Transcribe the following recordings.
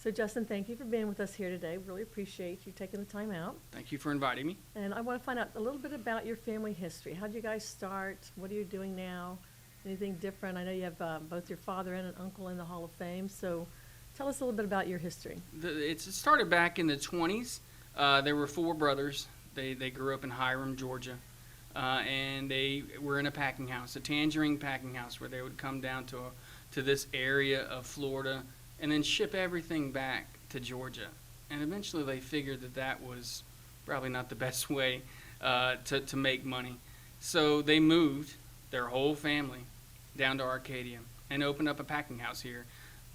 So Justin, thank you for being with us here today. Really appreciate you taking the time out. Thank you for inviting me. And I want to find out a little bit about your family history. How did you guys start? What are you doing now? Anything different? I know you have both your father and an uncle in the Hall of Fame. So tell us a little bit about your history. It started back in the 20s. There were four brothers. They grew up in Hiram, Georgia. And they were in a packing house, a tangerine packing house, where they would come down to this area of Florida and then ship everything back to Georgia. And eventually they figured that was probably not the best way to make money. So they moved their whole family down to Arcadia and opened up a packing house here,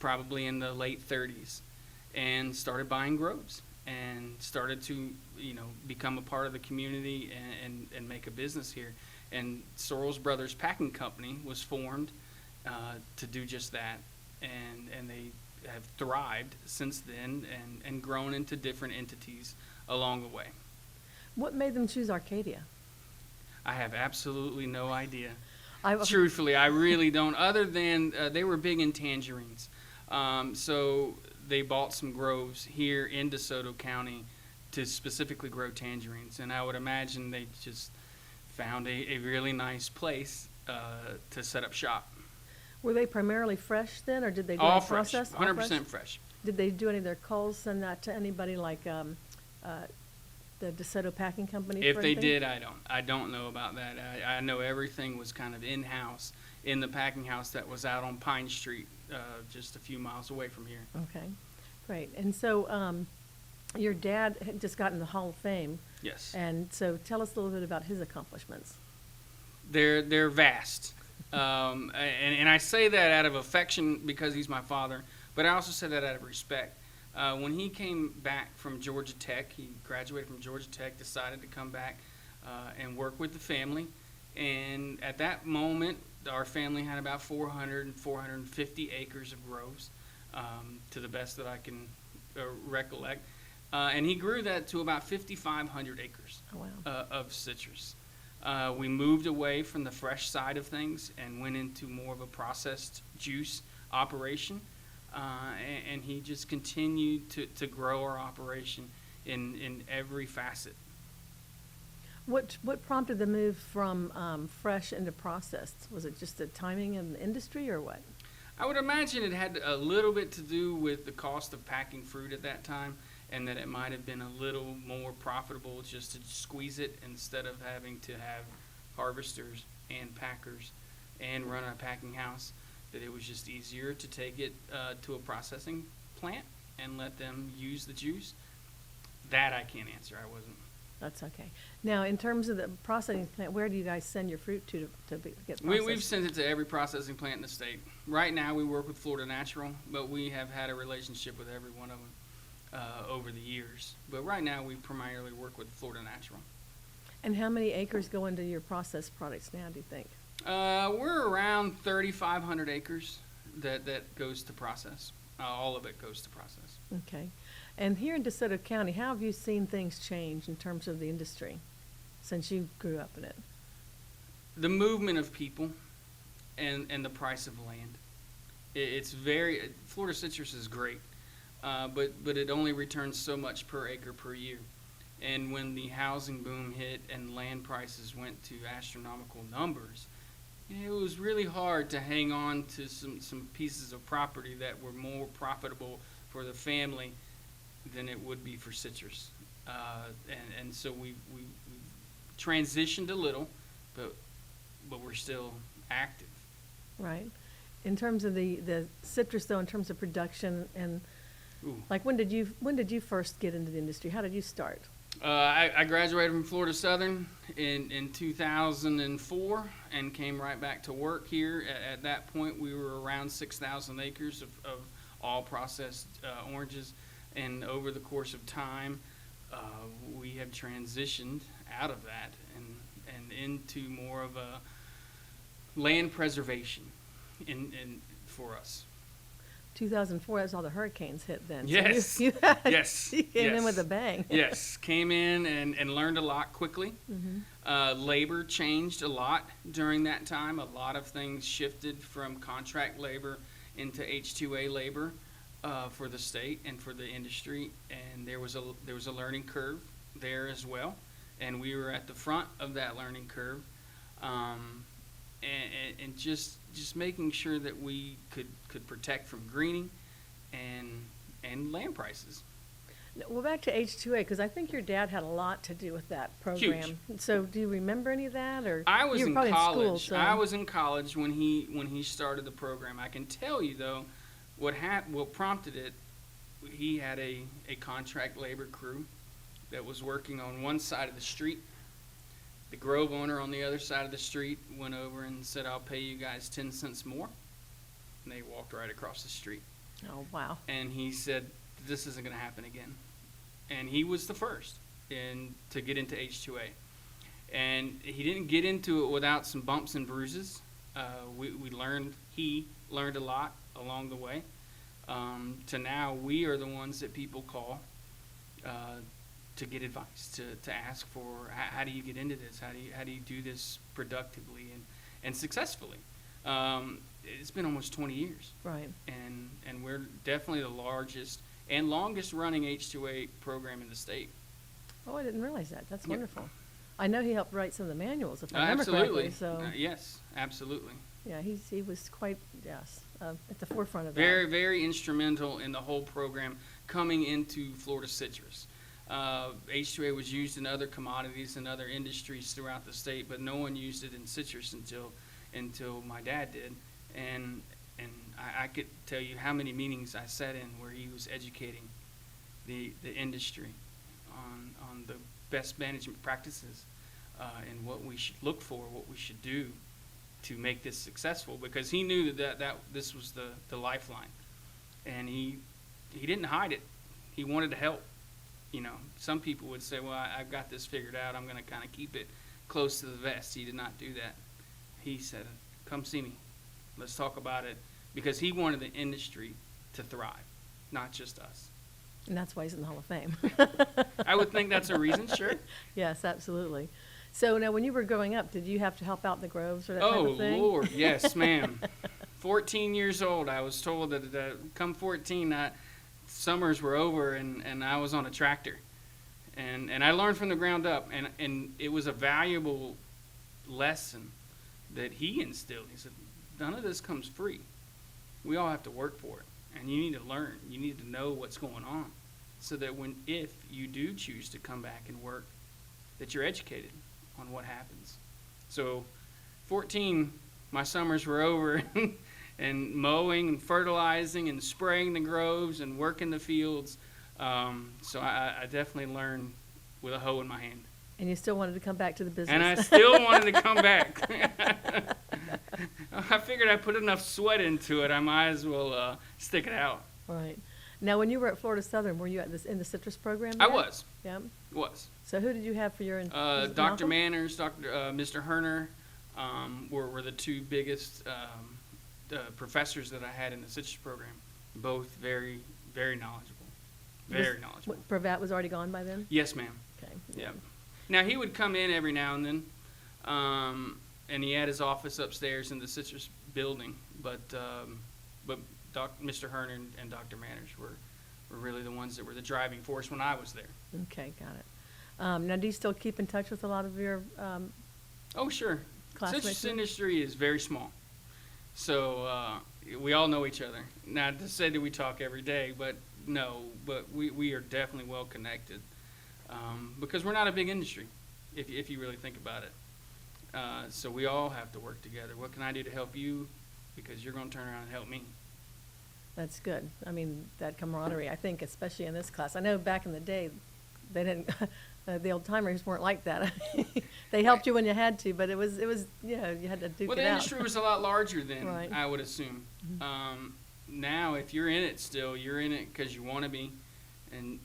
probably in the late 30s, and started buying groves and started to, become a part of the community and make a business here. And Sorrells Brothers Packing Company was formed to do just that, and they have thrived since then and grown into different entities along the way. What made them choose Arcadia? I have absolutely no idea. I- Truthfully, I really don't, other than they were big in tangerines. So they bought some groves here in DeSoto County to specifically grow tangerines. And I would imagine they just found a really nice place to set up shop. Were they primarily fresh then, or did they do All any fresh, process? 100% fresh. Did they do any of their culls, send that to anybody like the DeSoto Packing Company? If for they anything? did, I don't know about that. I know everything was kind of in-house in the packing house that was out on Pine Street, just a few miles away from here. Okay, great. And so your dad had just got in the Hall of Fame. Yes. And so tell us a little bit about his accomplishments. They're vast. And I say that out of affection because he's my father, but I also say that out of respect. When he came back from Georgia Tech, he graduated from Georgia Tech, decided to come back and work with the family. And at that moment, our family had about 400 and 450 acres of groves, to the best that I can recollect. And he grew that to about 5,500 acres Oh, wow. of citrus. We moved away from the fresh side of things and went into more of a processed juice operation. And he just continued to grow our operation in every facet. What prompted the move from fresh into processed? Was it just the timing in the industry or what? I would imagine it had a little bit to do with the cost of packing fruit at that time, and that it might have been a little more profitable just to squeeze it instead of having to have harvesters and packers and run a packing house, that it was just easier to take it to a processing plant and let them use the juice. That I can't answer. I wasn't. That's okay. Now, in terms of the processing plant, where do you guys send your fruit to get processed? We've sent it to every processing plant in the state. Right now we work with Florida Natural, but we have had a relationship with every one of them over the years. But right now we primarily work with Florida Natural. And how many acres go into your processed products now, do you think? We're around 3,500 acres that goes to process. All of it goes to process. Okay. And here in DeSoto County, how have you seen things change in terms of the industry since you grew up in it? The movement of people and the price of land. It's very, Florida citrus is great, but it only returns so much per acre per year. And when the housing boom hit and land prices went to astronomical numbers, it was really hard to hang on to some pieces of property that were more profitable for the family than it would be for citrus. And so we transitioned a little, but we're still active. Right. In terms of the citrus, though, in terms of production and Ooh. like when did you first get into the industry? How did you start? I graduated from Florida Southern in 2004 and came right back to work here. At that point, we were around 6,000 acres of all processed oranges. And over the course of time, we have transitioned out of that and into more of a land preservation for us. 2004, that's all the hurricanes hit then. Yes. So Yes. you came in Yes. with a bang. Yes, came in and learned a lot quickly. Mm-hmm. Labor changed a lot during that time. A lot of things shifted from contract labor into H-2A labor. for the state and for the industry, and there was a learning curve there as well, and we were at the front of that learning curve, and just making sure that we could protect from greening and land prices. Well, back to H2A, because I think your dad had a lot to do with that program. So do you remember any of that, or I was you were in probably college. in school, so. I was in college when he started the program. I can tell you though, what prompted it. He had a contract labor crew that was working on one side of the street. The Grove owner on the other side of the street went over and said, "I'll pay you guys 10 cents more." And they walked right across the street. Oh, wow. And he said, "This isn't going to happen again." And he was the first to get into H2A. And he didn't get into it without some bumps and bruises. He learned a lot along the way. To now, we are the ones that people call to get advice, to ask for how do you get into this? How do you do this productively and successfully? It's been almost 20 years. Right. And we're definitely the largest and longest running H2A program in the state. Oh, I didn't realize that. That's Yep. wonderful. I know he helped write some of the manuals, if I remember Absolutely. correctly. So Yes, absolutely. yeah, he was quite, at the forefront of that. Very, very instrumental in the whole program coming into Florida citrus. H2A was used in other commodities and other industries throughout the state, but no one used it in citrus until my dad did. And I could tell you how many meetings I sat in where he was educating the industry on the best management practices and what we should look for, what we should do to make this successful, because he knew that this was the lifeline, and he didn't hide it. He wanted to help. You know, some people would say, "Well, I've got this figured out. I'm going to kind of keep it close to the vest." He did not do that. He said, "Come see me. Let's talk about it," because he wanted the industry to thrive, not just us. And that's why he's in the Hall of Fame. I would think that's a reason, sure. Yes, absolutely. So now, when you were growing up, did you have to help out in the groves or that type of thing? Oh, Lord, yes, ma'am. 14 years old, I was told that come 14, summers were over and I was on a tractor. And I learned from the ground up, and it was a valuable lesson that he instilled. He said, none of this comes free. We all have to work for it. And you need to learn. You need to know what's going on so that if you do choose to come back and work, that you're educated on what happens. So 14, my summers were over and mowing and fertilizing and spraying the groves and working the fields. So I definitely learned with a hoe in my hand. And you still wanted to come back to the business. And I still wanted to come back. I figured I put enough sweat into it, I might as well stick it out. Right. Now, when you were at Florida Southern, were you in the citrus program I there? was. Yeah. Was. So who did you have for your? Was it Dr. Malcolm? Manners, Mr. Herner were the two biggest professors that I had in the citrus program. Both very, very knowledgeable. Very knowledgeable. What, Pravat was already gone by then? Yes, ma'am. Okay. Yeah. Now, he would come in every now and then, and he had his office upstairs in the citrus building, but Mr. Herner and Dr. Manners were really the ones that were the driving force when I was there. Okay, got it. Now, do you still keep in touch with a lot of your Oh, sure. classmates? Citrus industry is very small, so we all know each other. Not to say that we talk every day, but we are definitely well connected because we're not a big industry, if you really think about it. So we all have to work together. What can I do to help you? Because you're going to turn around and help me. That's good. I mean, that camaraderie, I think, especially in this class. I know back in the day, they didn't, the old timers weren't like that. They helped you when you had to, but it was, you had to duke Well, it the out. industry was a lot larger then, Right. I would assume. Now, if you're in it still, you're in it because you want to be, and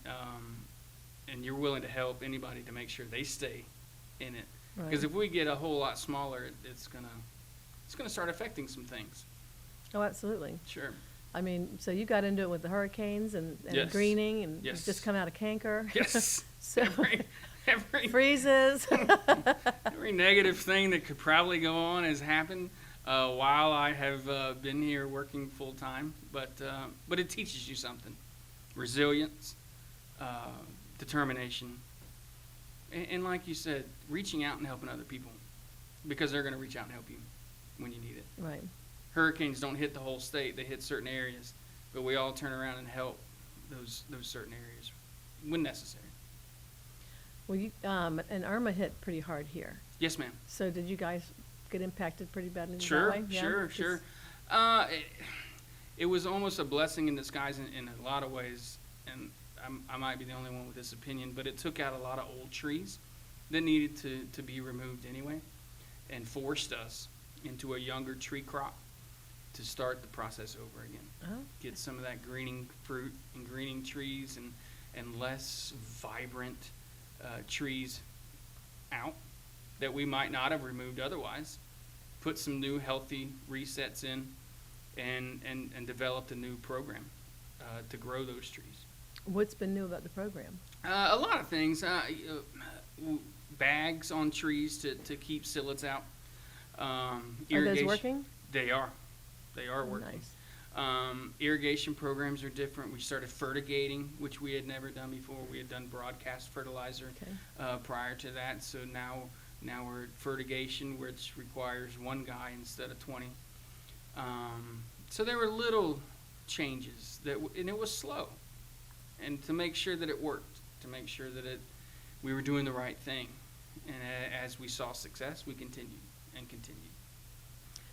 you're willing to help anybody to make sure they stay in it. Because Right. if we get a whole lot smaller, it's gonna start affecting some things. Oh, absolutely. Sure. I mean, so you got into it with the hurricanes and Yes. greening, and Yes. you've just come out of canker. Yes. So every freezes. every negative thing that could probably go on has happened. while I have been here working full time, but it teaches you something: resilience, determination, and like you said, reaching out and helping other people, because they're going to reach out and help you when you need it. Right. Hurricanes don't hit the whole state; they hit certain areas, but we all turn around and help those certain areas when necessary. Well, and Irma hit pretty hard here. Yes, ma'am. So did you guys get impacted pretty badly that Sure, way? Yeah? sure, Just- sure. It was almost a blessing in disguise in a lot of ways, and I might be the only one with this opinion, but it took out a lot of old trees that needed to be removed anyway, and forced us into a younger tree crop to start the process over again. Oh, Get some of that greening fruit and greening trees and less vibrant trees out that we might not have removed otherwise. Put some new healthy resets in and developed a new program to grow those trees. what's been new about the program? A lot of things. Bags on trees to keep psyllids out. Are Irrigation. those working? They are. They are Oh, working. nice. Irrigation programs are different. We started fertigating, which we had never done before. We had done broadcast fertilizer Okay. prior to that. So now we're at fertigation, which requires one guy instead of 20. So there were little changes and it was slow. And to make sure that it worked, to make sure that we were doing the right thing. And as we saw success, we continued and continued.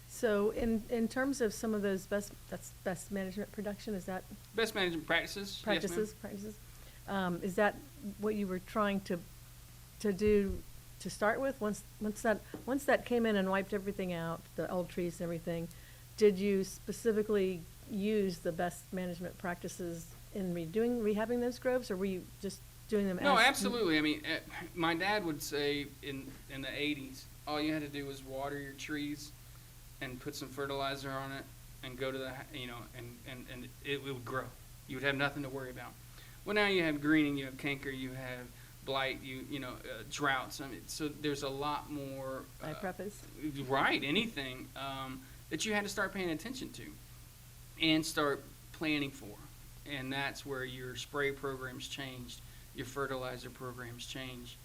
So in terms of some of those best management production, is that Best management practices. practices? Is that what you were trying to do to start with? Once that came in and wiped everything out, the old trees and everything, did you specifically use the best management practices in rehabbing those groves, or were you just doing them? No, as absolutely. I mean, my dad would say in the 80s, all you had to do was water your trees and put some fertilizer on it and go to and it would grow. You would have nothing to worry about. Well, now you have greening, you have canker, you have blight, droughts. I mean, so there's a lot more. preface? Right, anything that you had to start paying attention to and start planning for. And that's where your spray programs changed, your fertilizer programs changed,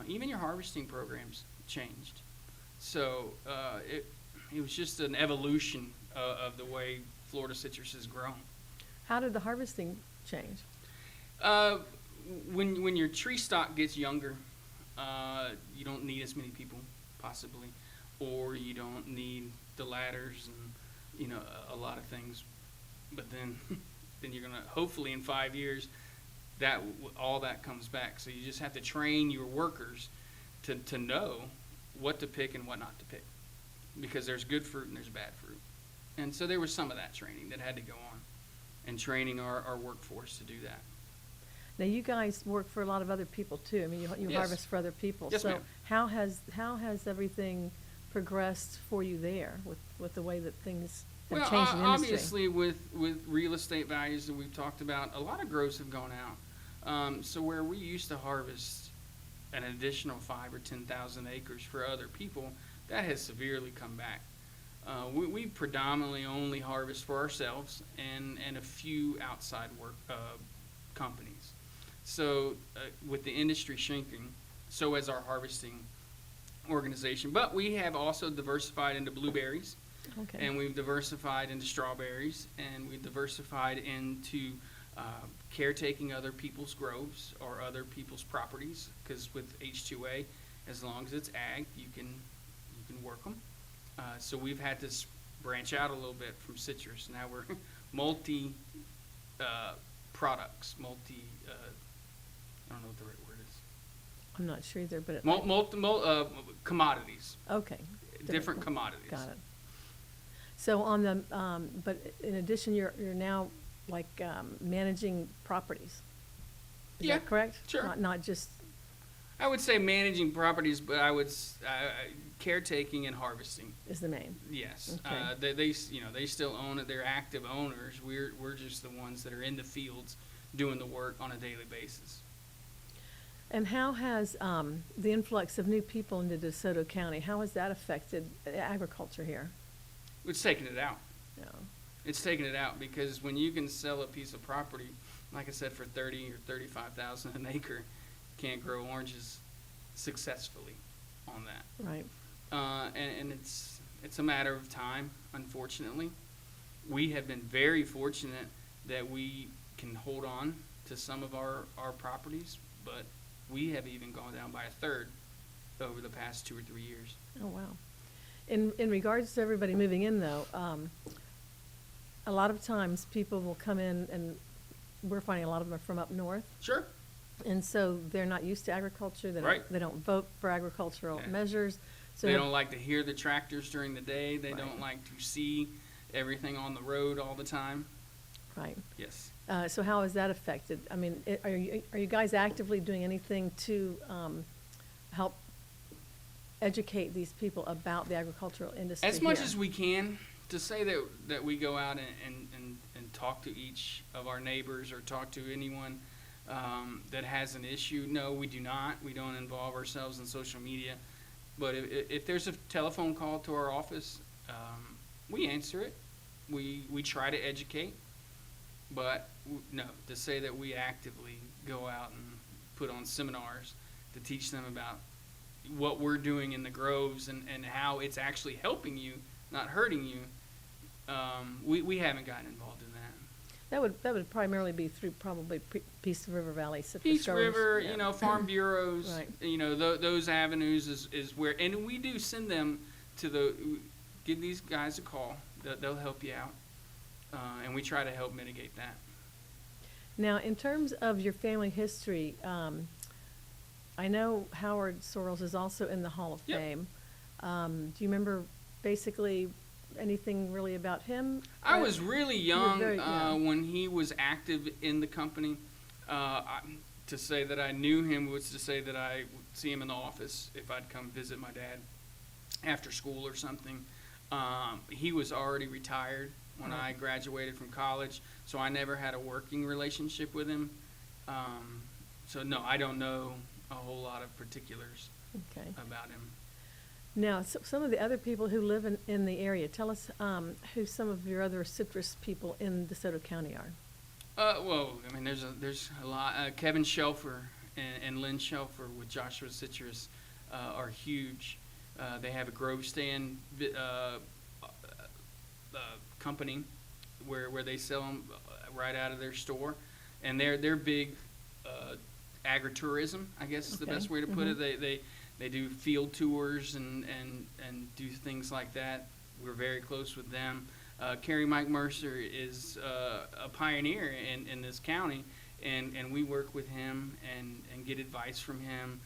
even your harvesting programs changed. So it was just an evolution of the way Florida citrus has grown. How did the harvesting change? When your tree stock gets younger, you don't need as many people, possibly, or you don't need the ladders and a lot of things. But then you're gonna hopefully in 5 years that all that comes back. So you just have to train your workers to know what to pick and what not to pick, because there's good fruit and there's bad fruit. And so there was some of that training that had to go on, and training our workforce to do that. Now, you guys work for a lot of other people too. I mean, you Yes. harvest for other people. Yes, So ma'am. how has everything progressed for you there with the way that things have Well, changed in the industry? obviously with real estate values that we've talked about, a lot of groves have gone out. So where we used to harvest an additional 5,000 or 10,000 acres for other people, that has severely come back. We predominantly only harvest for ourselves and a few outside work companies. So with the industry shrinking, so has our harvesting organization. But we have also diversified into blueberries, Okay. and we've diversified into strawberries, and we've diversified into caretaking other people's groves or other people's properties, because with H2A, as long as it's ag, you can work them. So we've had to branch out a little bit from citrus. Now we're multi products, I don't know what the right word is. I'm not sure either, but Commodities, okay. different commodities. Got it. So on the, but in addition, you're now like managing properties. Is Yeah, that correct? sure. Not just, I would say managing properties, but I would caretaking and harvesting. is the main. Yes, Okay. they still own it. They're active owners. We're just the ones that are in the fields doing the work on a daily basis. And how has the influx of new people into DeSoto County, how has that affected agriculture here? It's taking it out. Yeah. It's taking it out because when you can sell a piece of property, like I said, for 30 or 35,000 an acre, can't grow oranges successfully on that. Right. And it's a matter of time, unfortunately. We have been very fortunate that we can hold on to some of our properties, but we have even gone down by a third over the past 2 or 3 years. Oh, wow. In regards to everybody moving in, though, a lot of times people will come in, and we're finding a lot of them are from up north, Sure. and so they're not used to agriculture. Right. They don't vote for agricultural Yeah. measures. So They don't like to hear the tractors during the day. They Right. don't like to see everything on the road all the time. Right. Yes. So how is that affected? I mean, are you guys actively doing anything to help educate these people about the agricultural industry As much here? as we can, to say that we go out and talk to each of our neighbors or talk to anyone that has an issue, no, we do not. We don't involve ourselves in social media. But if there's a telephone call to our office, we answer it. We try to educate. But no, to say that we actively go out and put on seminars to teach them about what we're doing in the groves and how it's actually helping you, not hurting you, we haven't gotten involved in that. That would primarily be through probably Peace River Valley citrus Peace growers. River, Yeah. farm bureaus, Right. Those avenues is where, and we do send them to give these guys a call. They'll help you out, and we try to help mitigate that. Now, in terms of your family history, I know Howard Sorrells is also in the Hall of Yep. Fame. Do you remember basically anything really about him? I was really young very young. when he was active in the company. To say that I knew him was to say that I would see him in the office if I'd come visit my dad after school or something. He was already retired when I graduated from college, so I never had a working relationship with him. So no, I don't know a whole lot of particulars Okay. about him. Now, some of the other people who live in the area, tell us who some of your other citrus people in DeSoto County are. Well, I mean, there's a lot. Kevin Shelfer and Lynn Shelfer with Joshua Citrus are huge. They have a grove stand company where they sell them right out of their store, and they're big agritourism, I guess is the Okay. best way to put it. They do field tours and do things like that. We're very close with them. Kerry Mike Mercer is a pioneer in this county, and we work with him and get advice from him.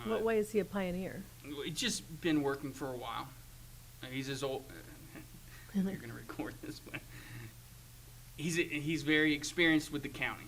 What way is he a pioneer? He's just been working for a while. He's as old. You're going to record this, but he's very experienced with the county,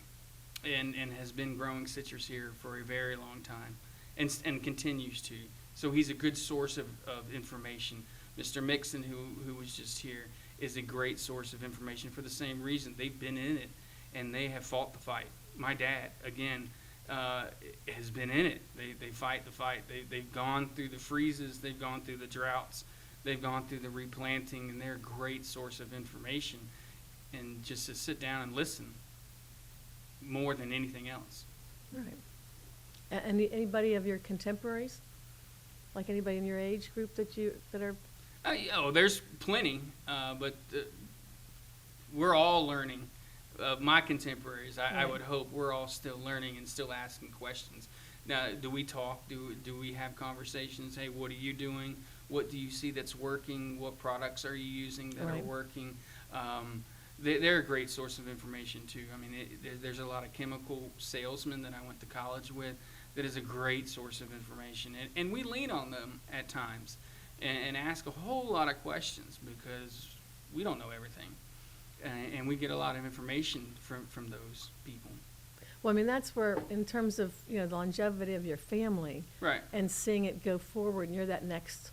and has been growing citrus here for a very long time, and continues to. So he's a good source of information. Mr. Mixon, who was just here, is a great source of information for the same reason. They've been in it, and they have fought the fight. My dad, again, has been in it. They fight the fight. They've gone through the freezes. They've gone through the droughts. They've gone through the replanting, and they're a great source of information. And just to sit down and listen more than anything else. Right. Anybody of your contemporaries? Like anybody in your age group that are? There's plenty, but we're all learning. My contemporaries, I Right. would hope we're all still learning and still asking questions. Now, do we talk? Do we have conversations? Hey, what are you doing? What do you see that's working? What products are you using that Right. are working? They're a great source of information, too. I mean, there's a lot of chemical salesmen that I went to college with that is a great source of information. And we lean on them at times and ask a whole lot of questions because we don't know everything. And we get a lot of information from those people. Well, I mean, that's where, in terms of, the longevity of your family Right. and seeing it go forward, and you're that next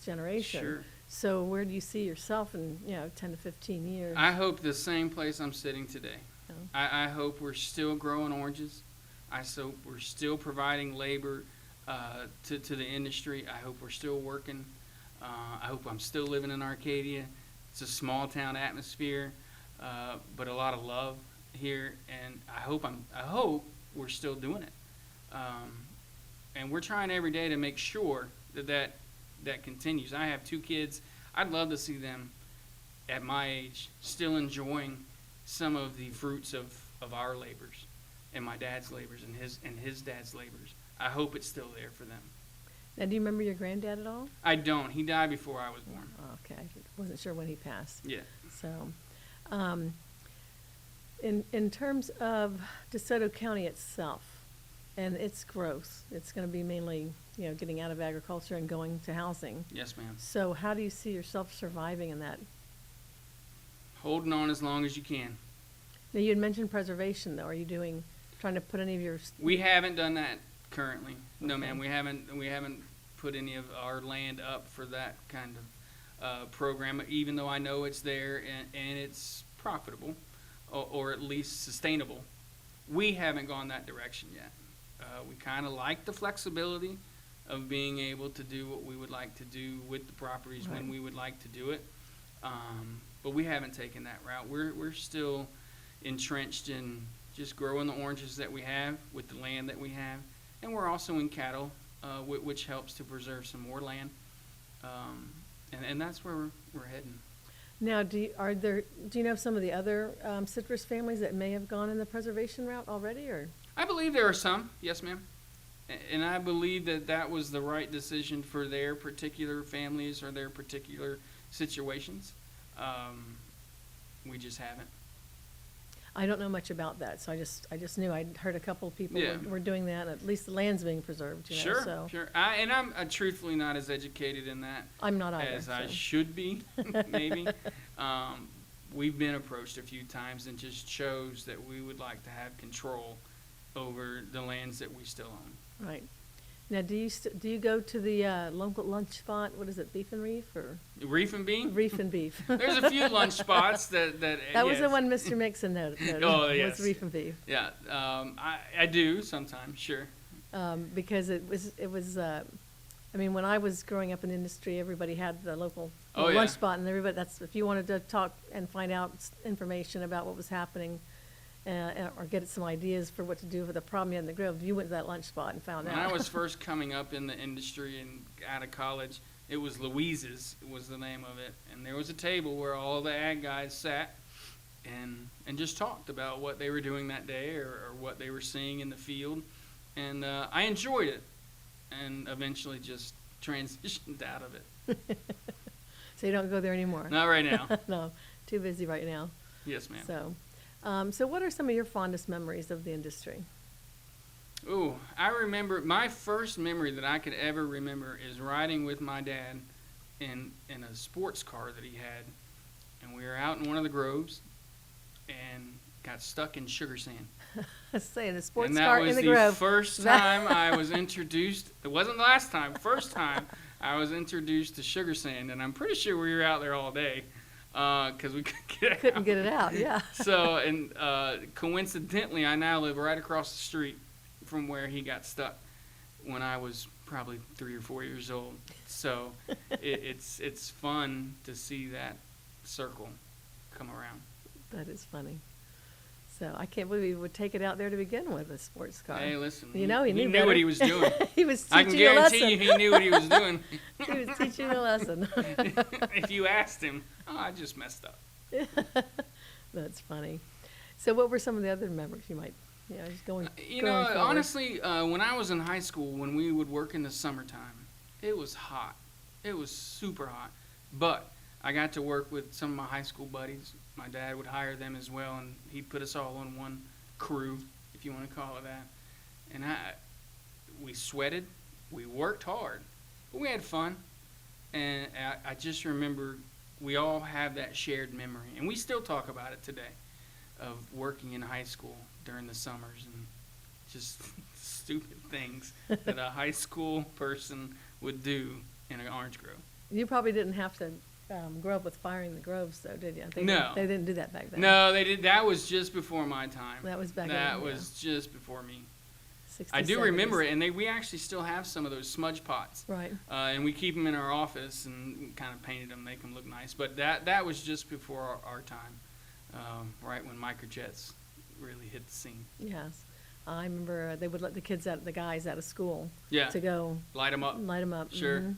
generation. Sure. So where do you see yourself in, 10 to 15 years? I hope the same place I'm sitting today. Oh. I hope we're still growing oranges. I hope we're still providing labor to the industry. I hope we're still working. I hope I'm still living in Arcadia. It's a small town atmosphere, but a lot of love here, and I hope we're still doing it. And we're trying every day to make sure that continues. I have 2 kids. I'd love to see them at my age still enjoying some of the fruits of our labors and my dad's labors and his dad's labors. I hope it's still there for them. Now, do you remember your granddad at all? I don't. He died before I was born. Okay, I wasn't sure when he passed. Yeah. So, in terms of DeSoto County itself and its growth, it's going to be mainly, getting out of agriculture and going to housing. Yes, ma'am. So how do you see yourself surviving in that? Holding on as long as you can. Now, you had mentioned preservation, though. Are you trying to put any of your? We haven't done that currently. No, Okay. ma'am. We haven't put any of our land up for that kind of program, even though I know it's there and it's profitable or at least sustainable. We haven't gone that direction yet. We kind of like the flexibility of being able to do what we would like to do with the properties when we would like to do it. But we haven't taken that route. We're still entrenched in just growing the oranges that we have with the land that we have. And we're also in cattle, which helps to preserve some more land. And that's where we're heading. Now, do you know some of the other citrus families that may have gone in the preservation route already, or? I believe there are some, yes, ma'am. And I believe that was the right decision for their particular families or their particular situations. We just haven't. I don't know much about that, so I just knew I'd heard a couple of people Yeah. were doing that. At least the land's being preserved, Sure, so. sure. I'm truthfully not as educated in that I'm not either. as I so. should be, maybe. We've been approached a few times and just chose that we would like to have control over the lands that we still own. Right. Now, do you go to the local lunch spot? What is it, Beef and Reef or Reef and bean? Reef and Beef? There's a few lunch spots that That was the yes. one Mr. Mixon noted. Oh, yes. Was Reef and Beef. Yeah, I do sometimes, sure. Because it was. I mean, when I was growing up in the industry, everybody had the local Oh, yeah. lunch spot, and everybody. That's if you wanted to talk and find out information about what was happening, or get some ideas for what to do with the problem you had in the grove. You went to that lunch spot and found When out. I was first coming up in the industry and out of college, it was Louise's was the name of it, and there was a table where all the ag guys sat and just talked about what they were doing that day or what they were seeing in the field, and I enjoyed it, and eventually just transitioned out of it. So you don't go there anymore. Not right now. No, too busy right now. Yes, ma'am. So what are some of your fondest memories of the industry? Ooh, I remember my first memory that I could ever remember is riding with my dad in a sports car that he had, and we were out in one of the groves and got stuck in sugar sand. Saying the sports And that car was in the the grove. first time I was introduced. It wasn't the last time. First time I was introduced to sugar sand, and I'm pretty sure we were out there all day because we couldn't get it Couldn't out. get it out. Yeah. So, and coincidentally, I now live right across the street from where he got stuck when I was probably 3 or 4 years old. So it's fun to see that circle come around. That is funny. So I can't believe he would take it out there to begin with, a sports car. Hey, listen, You know, he he knew knew better. what he was doing. He was I can teaching you a lesson. guarantee you he knew what he was doing. He was teaching you a lesson. If you asked him, oh, I just messed up. That's funny. So what were some of the other memories you might, just going forward? Honestly, when I was in high school, when we would work in the summertime, it was hot. It was super hot. But I got to work with some of my high school buddies. My dad would hire them as well, and he'd put us all on one crew, if you want to call it that. And we sweated, we worked hard, but we had fun. And I just remember we all have that shared memory, and we still talk about it today, of working in high school during the summers and just stupid things that a high school person would do in an orange grove. You probably didn't have to grow up with firing the groves, though, did you? No. They didn't do that back then. No, they did. That was just before my time. That was back That then, was just before me. 60s, I do 70s. remember it, and we actually still have some of those smudge pots. Right. And we keep them in our office and kind of painted them, make them look nice. But that was just before our time, right when microjets really hit the scene. Yes. I remember they would let the guys out of school Yeah. to go Light them up. light them up. Sure. Mhm.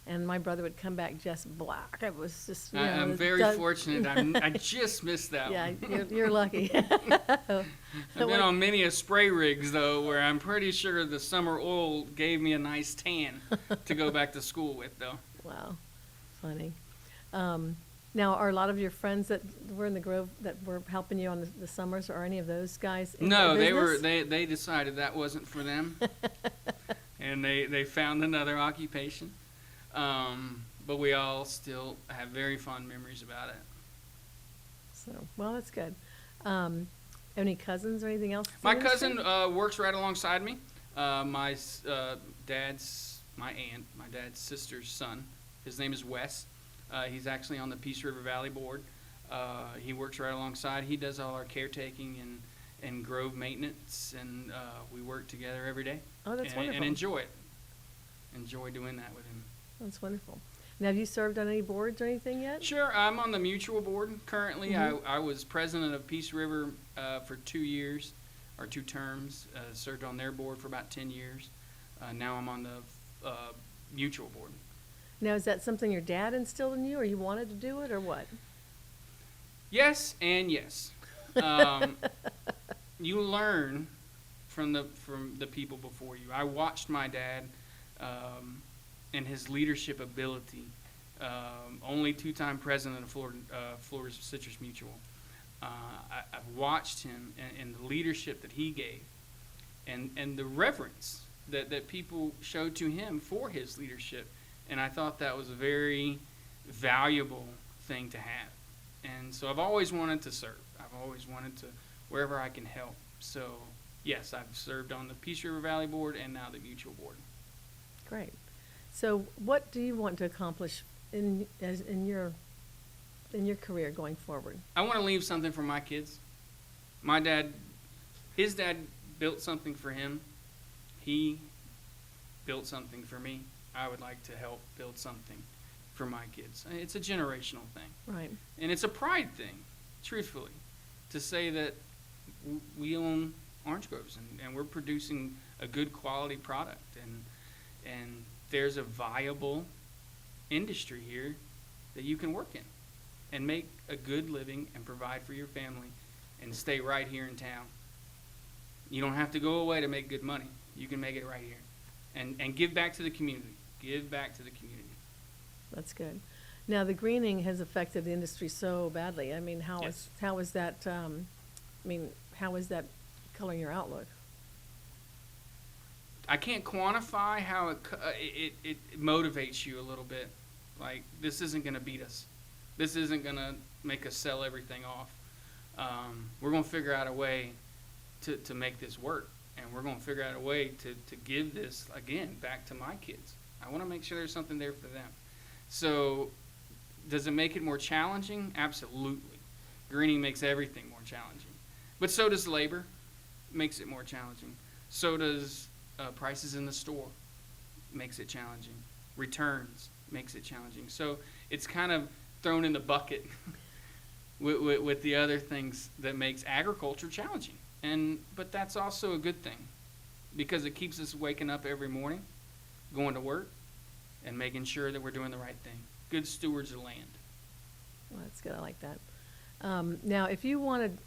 And my brother would come back just black. It was just, I'm very fortunate. I just missed that Yeah, one. you're lucky. I've been on many a spray rigs, though, where I'm pretty sure the summer oil gave me a nice tan to go back to school with, though. Wow, funny. Now, are a lot of your friends that were in the Grove that were helping you on the summers, or any of those guys in No, the they were. business? They decided that wasn't for them, and they found another occupation. But we all still have very fond memories about it. So, well, that's good. Any cousins or anything else? in My the industry? cousin works right alongside me. My dad's sister's son. His name is Wes. He's actually on the Peace River Valley Board. He works right alongside. He does all our caretaking and grove maintenance, and we work together every day. Oh, that's wonderful. And enjoy it. Enjoy doing that with him. That's wonderful. Now, have you served on any boards or anything yet? Sure, I'm on the mutual board currently. Mhm. I was president of Peace River for 2 years, or 2 terms. Served on their board for about 10 years. Now I'm on the mutual board. Now, is that something your dad instilled in you, or you wanted to do it, or what? Yes and yes. You learn from the people before you. I watched my dad and his leadership ability. Only 2-time president of Florida's Citrus Mutual. I've watched him and the leadership that he gave, and the reverence that people showed to him for his leadership. And I thought that was a very valuable thing to have. And so I've always wanted to serve. I've always wanted to, wherever I can help. So, yes, I've served on the Peace River Valley Board and now the Mutual Board. Great. So, what do you want to accomplish in your career going forward? I want to leave something for my kids. His dad built something for him. He built something for me. I would like to help build something for my kids. It's a generational thing. Right. And it's a pride thing, truthfully, to say that we own orange groves and we're producing a good quality product. And there's a viable industry here that you can work in and make a good living and provide for your family and stay right here in town. You don't have to go away to make good money. You can make it right here. And give back to the community. Give back to the community. That's good. Now, the greening has affected the industry so badly. I mean, how Yes. is that? How is that coloring your outlook? I can't quantify how it motivates you a little bit. Like, this isn't going to beat us. This isn't going to make us sell everything off. We're going to figure out a way to make this work. And we're going to figure out a way to give this, again, back to my kids. I want to make sure there's something there for them. So, does it make it more challenging? Absolutely. Greening makes everything more challenging. But so does labor. Makes it more challenging. So does prices in the store. Makes it challenging. Returns makes it challenging. So, it's kind of thrown in the bucket with the other things that makes agriculture challenging. But that's also a good thing, because it keeps us waking up every morning, going to work, and making sure that we're doing the right thing. Good stewards of land. Well, that's good. I like that. Now, if you wanted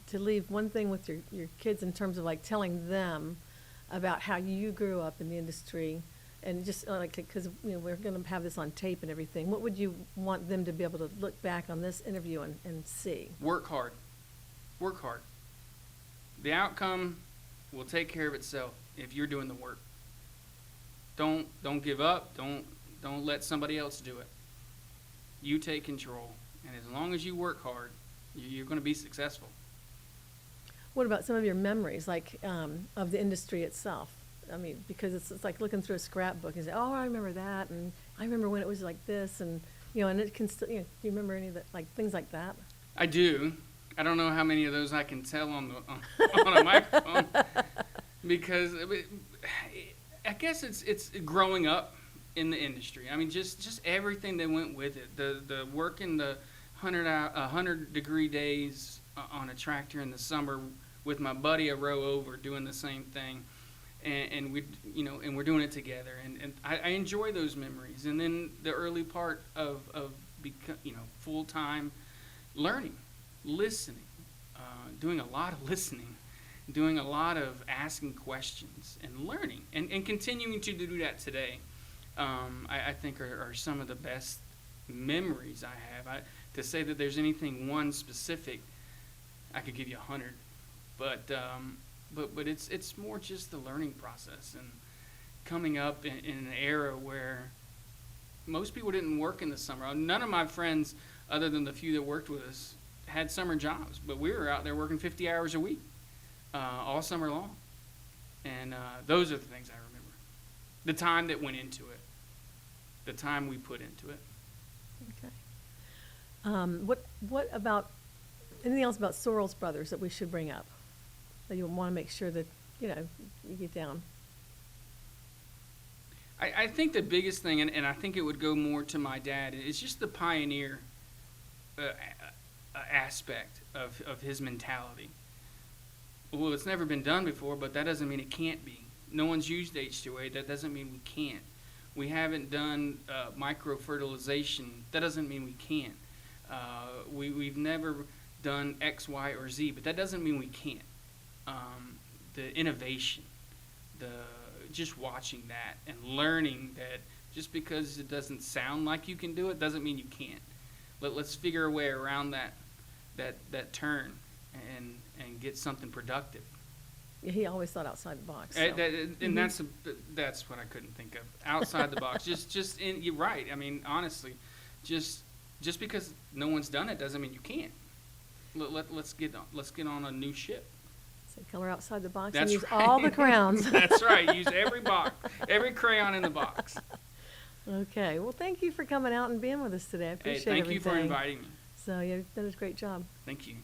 to leave one thing with your kids in terms of like telling them about how you grew up in the industry, and just because we're going to have this on tape and everything, what would you want them to be able to look back on this interview and see? Work hard. Work hard. The outcome will take care of itself if you're doing the work. Don't give up. Don't let somebody else do it. You take control, and as long as you work hard, you're going to be successful. What about some of your memories, like of the industry itself? I mean, because it's like looking through a scrapbook and say, "Oh, I remember that," and I remember when it was like this, and and it can still. Do you remember any of that, like things like that? I do. I don't know how many of those I can tell on a microphone. because I guess it's growing up in the industry. I mean, just everything that went with it. The working the 100-degree days on a tractor in the summer with my buddy a row over doing the same thing, and we and we're doing it together, and I enjoy those memories. And then the early part of full time learning, listening, doing a lot of listening, doing a lot of asking questions and learning, and continuing to do that today. I think are some of the best memories I have. To say that there's anything one specific, I could give you 100, but it's more just the learning process and coming up in an era where most people didn't work in the summer. None of my friends, other than the few that worked with us, had summer jobs, but we were out there working 50 hours a week all summer long, and those are the things I remember. The time that went into it, the time we put into it. Okay. What about, anything else about Sorrells Brothers that we should bring up? That you want to make sure that, you get down? I think the biggest thing, and I think it would go more to my dad, is just the pioneer aspect of his mentality. Well, it's never been done before, but that doesn't mean it can't be. No one's used H2A. That doesn't mean we can't. We haven't done micro-fertilization. That doesn't mean we can't. We've never done X, Y, or Z, but that doesn't mean we can't. The innovation, just watching that and learning that just because it doesn't sound like you can do it doesn't mean you can't. Let's figure a way around that turn and get something productive. Yeah, he always thought outside the box. So. And that's what I couldn't think of. Outside the box. You're right. I mean, honestly, just because no one's done it doesn't mean you can't. Let's get on a new ship. So color outside the box That's and use right. all the crowns. That's right. Use every box, every crayon in the box. Okay. Well, thank you for coming out and being with us today. I appreciate Thank everything. you for inviting me. So you've done a great job. Thank you.